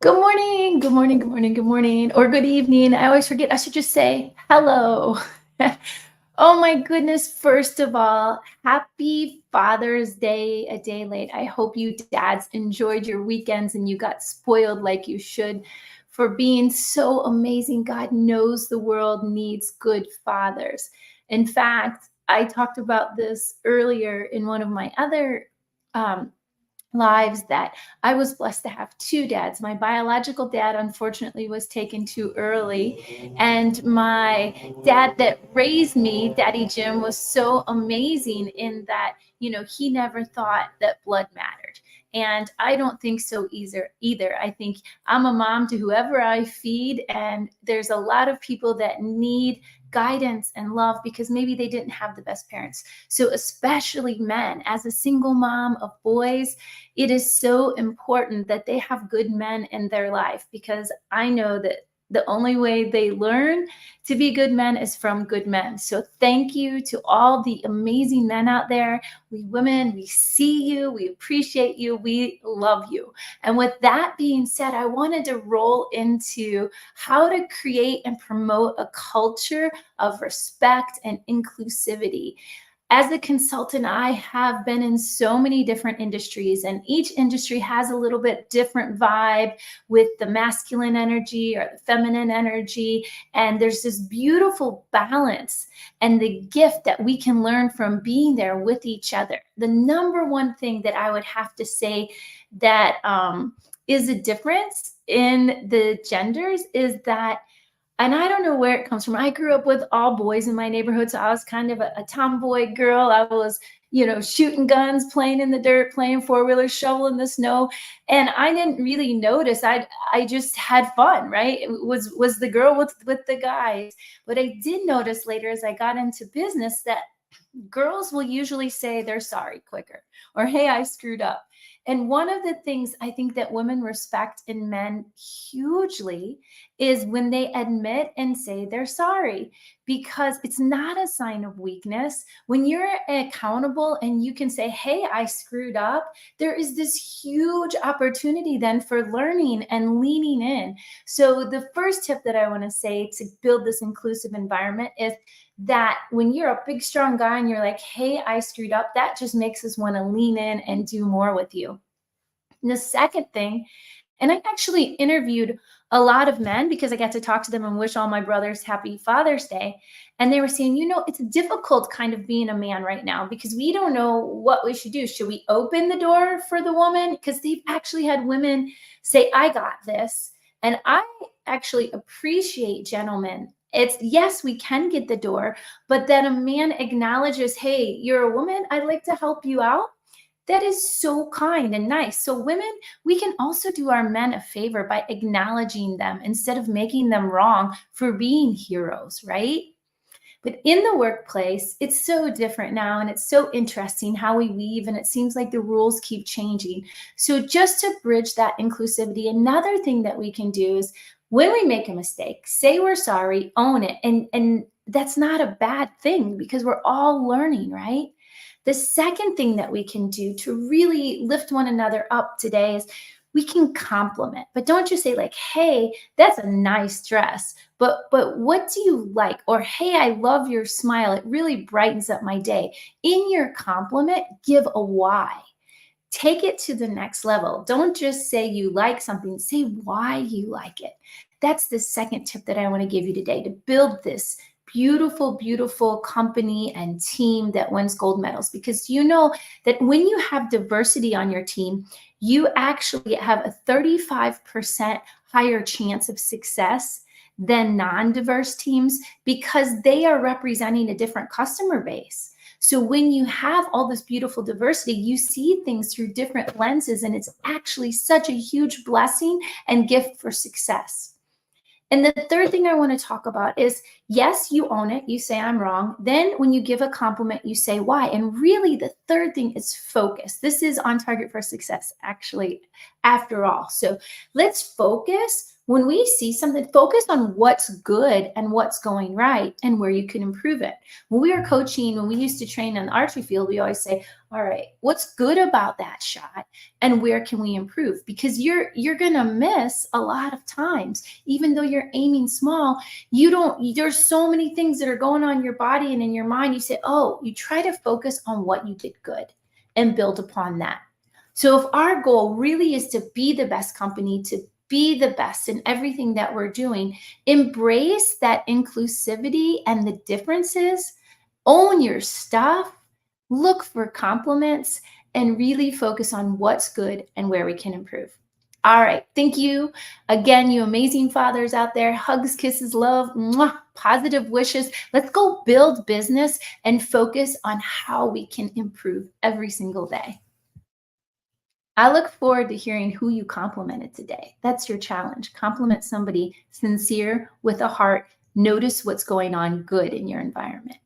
Good morning, good morning, good morning, good morning, or good evening. I always forget. I should just say hello. Oh my goodness. First of all, happy Father's Day a day late. I hope you dads enjoyed your weekends and you got spoiled like you should for being so amazing. God knows the world needs good fathers. In fact, I talked about this earlier in one of my other um, lives that I was blessed to have two dads. My biological dad, unfortunately, was taken too early. And my dad that raised me, Daddy Jim, was so amazing in that, he never thought that blood mattered. And I don't think so either. I think I'm a mom to whoever I feed, and there's a lot of people that need guidance and love because maybe they didn't have the best parents. So, especially men, as a single mom of boys, it is so important that they have good men in their life because I know that the only way they learn to be good men is from good men. So thank you to all the amazing men out there. We women, we see you, we appreciate you, we love you. And with that being said, I wanted to roll into how to create and promote a culture of respect and inclusivity. As a consultant, I have been in so many different industries, and each industry has a little bit different vibe with the masculine energy or the feminine energy. And there's this beautiful balance and the gift that we can learn from being there with each other. The number one thing that I would have to say that is a difference in the genders is that, and I don't know where it comes from. I grew up with all boys in my neighborhood, so I was kind of a tomboy girl. I was, shooting guns, playing in the dirt, playing four-wheelers, shoveling the snow, and I didn't really notice. I just had fun, right? It was the girl with the guys. But I did notice later as I got into business that girls will usually say they're sorry quicker or hey, I screwed up. And one of the things I think that women respect in men hugely is when they admit and say they're sorry, because it's not a sign of weakness. When you're accountable and you can say, hey, I screwed up, there is this huge opportunity then for learning and leaning in. So the first tip that I want to say to build this inclusive environment is that when you're a big, strong guy and you're like, hey, I screwed up, that just makes us want to lean in and do more with you. And the second thing, and I actually interviewed a lot of men because I got to talk to them and wish all my brothers happy Father's Day. And they were saying, it's difficult kind of being a man right now because we don't know what we should do. Should we open the door for the woman? Because they've actually had women say, I got this. And I actually appreciate gentlemen. It's yes, we can get the door, but then a man acknowledges, hey, you're a woman, I'd like to help you out. That is so kind and nice. So, women, we can also do our men a favor by acknowledging them instead of making them wrong for being heroes, right? But in the workplace, it's so different now, and it's so interesting how we weave, and it seems like the rules keep changing. So, just to bridge that inclusivity, another thing that we can do is when we make a mistake, say we're sorry, own it. And that's not a bad thing because we're all learning, right? The second thing that we can do to really lift one another up today is we can compliment, but don't just say like, hey, that's a nice dress, but what do you like? Or hey, I love your smile, it really brightens up my day. In your compliment, give a why. Take it to the next level. Don't just say you like something, say why you like it. That's the second tip that I want to give you today to build this beautiful, beautiful company and team that wins gold medals. Because you know that when you have diversity on your team, you actually have a 35% higher chance of success than non-diverse teams because they are representing a different customer base. So when you have all this beautiful diversity, you see things through different lenses, and it's actually such a huge blessing and gift for success. And the third thing I want to talk about is, yes, you own it. You say, I'm wrong. Then when you give a compliment, you say why. And really, the third thing is focus. This is on target for success, actually, after all. So let's focus when we see something, focus on what's good and what's going right and where you can improve it. When we were coaching, when we used to train on the archery field, we always say, all right, what's good about that shot and where can we improve? Because you're gonna miss a lot of times, even though you're aiming small. You don't, there's so many things that are going on in your body and in your mind. You say, oh, you try to focus on what you did good and build upon that. So if our goal really is to be the best company, to be the best in everything that we're doing, embrace that inclusivity and the differences, own your stuff, look for compliments, and really focus on what's good and where we can improve. All right. Thank you again, you amazing fathers out there. Hugs, kisses, love, mwah, positive wishes. Let's go build business and focus on how we can improve every single day. I look forward to hearing who you complimented today. That's your challenge. Compliment somebody sincere with a heart. Notice what's going on good in your environment.